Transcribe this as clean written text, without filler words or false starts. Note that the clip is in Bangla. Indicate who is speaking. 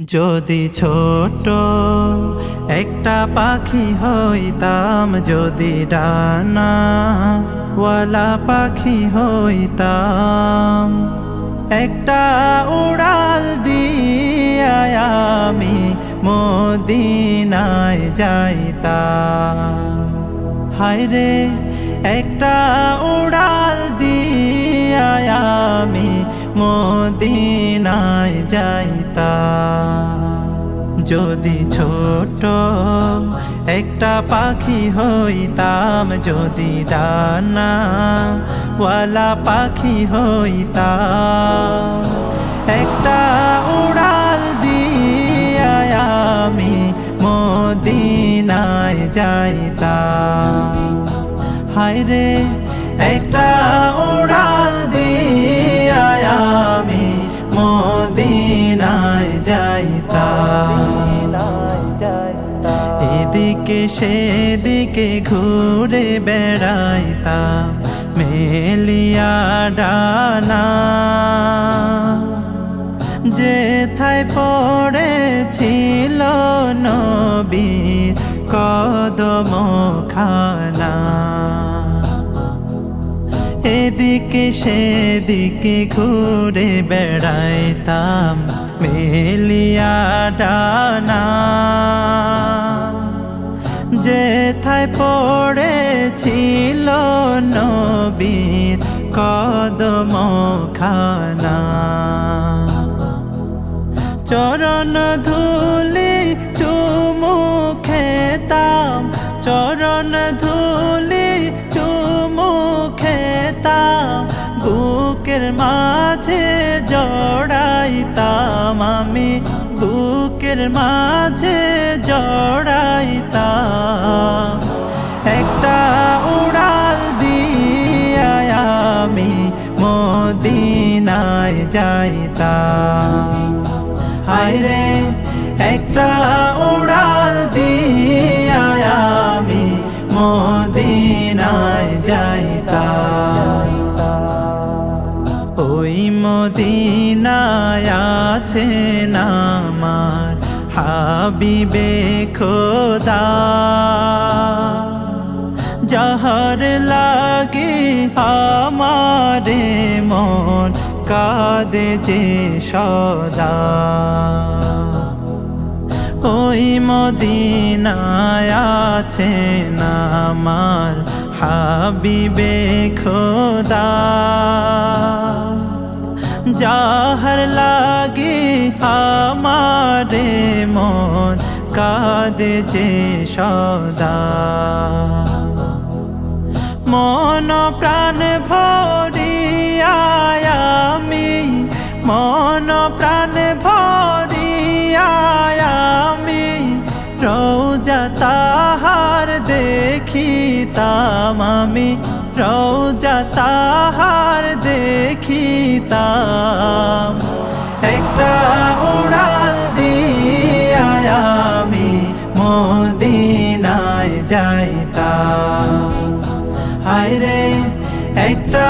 Speaker 1: যদি ছোট একটা পাখি হইতাম, যদি ডানাওয়ালা পাখি হইতাম, একটা উড়াল দিয়া আমি মদিনায় যাইতাম। হায়রে একটা উড়াল দিয়া আমি মদিনায় যাইতাম। যদি ছোট একটা পাখি হইতাম, যদি ডানাওয়ালা পাখি হইতাম, একটা উড়াল দিয়া আমি মদিনায় যাইতাম। হায়রে একটা উড়াল দিয়া আমি মদিনায় যাইতাম। এদিকে সেদিকে ঘুরে বেড়াইতাম মেলিয়া ডানা, যেথায় পড়েছিল নবীর কদমখানা। এদিকে সেদিকে ঘুরে বেড়াইতাম মেলিয়া ডানা, যেথায় পড়েছিল নবীর কদমখানা। চরণ ধুলি চুমু খেতাম, চরণ ধুলি চুমু খেতাম, বুকের মাঝে জড়াইতাম আমি, বুকের মাঝে জড়াইতাম। একটা উড়াল দিয়া আমি মদিনায় যাইতাম। হায়রে একটা উড়াল দিয়া আমি মদিনায় যাইতাম। ওই মদিনায় আছেন আমার হাবিবে খোদা, যাহার লাগে আমারে মন কাঁদে যে সদা। ওই মদিনায় আছেন আমার হাবিবে খোদা, যাহার লাগে আমারে মন কাঁদে যে সদা। মন প্রাণ ভরিয়া আমি, মন প্রাণ ভরিয়া আমি রওজা তাহার দেখিতাম আমি, রওজা তাহার দেখিতাম। একটা উড়াল দিয়া আমি মদিনায় যাইতাম। হায়রে একটা